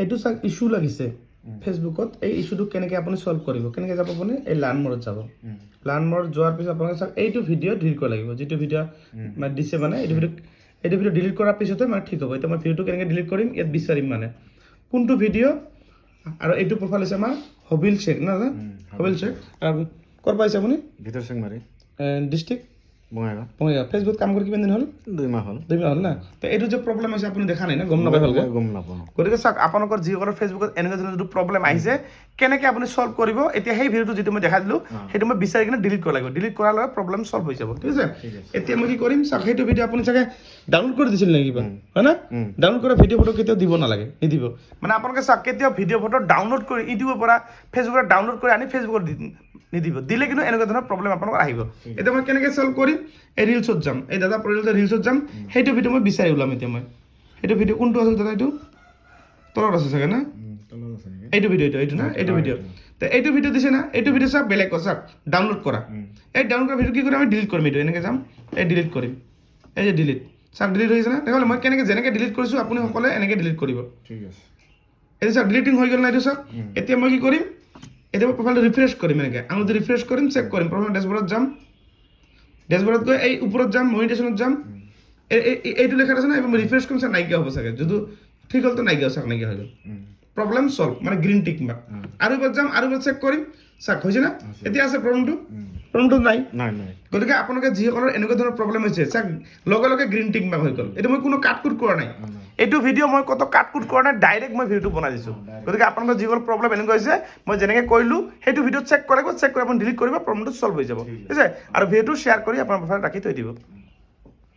এইটো চাওক ইস্যু লাগিছে ফেচবুকত। এই ইস্যুটো কেনেকৈ আপুনি চল্ভ কৰিব, কেনেকৈ যাব আপুনি এই লাৰ্ণ মোডত যাব। লাৰ্ণ মোডত যোৱাৰ পিছত আপোনালোকে চাওক এইটো ভিডিঅ' ডিলিট কৰিব লাগিব, যিটো ভিডিঅ' মানে দিছে মানে এইটো ভিডিঅ' ডিলিট কৰাৰ পিছতে মানে ঠিক হ'ব। এতিয়া মই ভিডিঅ'টো কেনেকৈ ডিলিট কৰিম ইয়াত বিচাৰিম মানে কোনটো ভিডিঅ' আৰু এইটো প্ৰফাইল আছে আমাৰ হবিল শ্বেখ না হবিল শ্বেখ। ক'ত পাইছে আপুনি? ভিতৰ চেংমাৰী ডিষ্ট্ৰিক্ট বঙাইগাঁও। বঙাইগাঁও। ফেচবুক কাম কৰি কিমান দিন হ'ল? 2 মাহ হ'ল। 2 মাহ হ'ল না। তো এইটো যে প্ৰব্লেম হৈছে আপুনি দেখা নাই না, গম নাপায় ভালকৈ? গম নাপাওঁ। গতিকে চাওক আপোনালোকৰ যিসকলৰ ফেচবুকত এনেকুৱা ধৰণৰ যিটো প্ৰব্লেম আহিছে কেনেকৈ আপুনি চল্ভ কৰিব, এতিয়া সেই ভিডিঅ'টো যিটো মই দেখাই দিলোঁ সেইটো মই বিচাৰি কিনে ডিলিট কৰিব লাগিব। ডিলিট কৰাৰ লগে প্ৰব্লেম চল্ভ হৈ যাব, ঠিক আছে? এতিয়া মই কি কৰিম চাওক, সেইটো ভিডিঅ' আপুনি চাগে ডাউনলোড কৰি দিছিল নেকি কিবা, হয় না? ডাউনলোড কৰা ভিডিঅ' ফটো কেতিয়াও দিব নালাগে, নিদিব। মানে আপোনালোকে চাওক কেতিয়াও ভিডিঅ' ফটো ডাউনলোড কৰি ইউটিউবৰ পৰা ফেচবুকত ডাউনলোড কৰি আনি ফেচবুকত নিদিব, দিলে কিন্তু এনেকুৱা ধৰণৰ প্ৰব্লেম আপোনালোকৰ আহিব। এতিয়া মই কেনেকৈ চল্ভ কৰিম, এই ৰিলছত যাম, এই দাদা পৰিয়ালৰ ৰিলছত যাম, সেইটো ভিডিঅ' মই বিচাৰি ওলাম। এতিয়া মই সেইটো ভিডিঅ' কোনটো আছিল দাদা, এইটো তলত আছে চাগে না, এইটো ভিডিঅ'টো, এইটো না, এইটো ভিডিঅ'। তো এইটো ভিডিঅ' দিছে না, এইটো ভিডিঅ' চাওক বেলেগ চাওক ডাউনলোড কৰা। এই ডাউনলোড কৰা ভিডিঅ' কি কৰিম আমি ডিলিট কৰিম, এইটো এনেকৈ যাম, এই ডিলিট কৰিম, এই যে ডিলিট চাওক ডিলিট হৈছে না। দেখোন মই কেনেকৈ যেনেকৈ ডিলিট কৰিছোঁ আপুনি সকলোৱে এনেকৈ ডিলিট কৰিব। ঠিক আছে। এইটো চাওক ডিলিটিং হৈ গ'ল না, এইটো চাওক। এতিয়া মই কি কৰিম, এতিয়া মই প্ৰফাইলটো ৰিফ্ৰেছ কৰিম, এনেকৈ আঙুলিটো ৰিফ্ৰেছ কৰিম, চেক কৰিম, প্ৰফাইল ডেছবৰ্ডত যাম, ডেছবৰ্ডত গৈ এই ওপৰত যাম, মনিটেশ্যনত যাম, এইটো লেখাত আছে না, এইবোৰ ৰিফ্ৰেছ কৰিম, চাওক নাইকিয়া হ'ব চাগে। যদি ঠিক হ'ল তো নাইকিয়া চাওক নাইকিয়া হৈ গ'ল, প্ৰব্লেম চল্ভ, মানে গ্ৰীণ টিক মাৰ্ক। আৰু এবাৰ যাম, আৰু এবাৰ চেক কৰিম, চাওক হৈছে না, এতিয়া আছে প্ৰব্লেমটো, প্ৰব্লেমটো নাই। গতিকে আপোনালোকে যিসকলৰ এনেকুৱা ধৰণৰ প্ৰব্লেম হৈছে চাওক লগে লগে গ্ৰীণ টিক মাৰ্ক হৈ গ'ল। এইটো মই কোনো কাট কুট কৰা নাই, এইটো ভিডিঅ' মই কত কাট কুট কৰা নাই, ডাইৰেক্ট মই ভিডিঅ'টো বনাই দিছোঁ। গতিকে আপোনালোকৰ যিসকল প্ৰব্লেম এনেকুৱা হৈছে মই যেনেকৈ কৰিলোঁ সেইটো ভিডিঅ'ত চেক কৰিব, চেক কৰি আপুনি ডিলিট কৰিব, প্ৰব্লেমটো চল্ভ হৈ যাব, ঠিক আছে? আৰু ভিডিঅ'টো শ্বেয়াৰ কৰি আপোনাৰ প্ৰফাইলত ৰাখি থৈ দিব।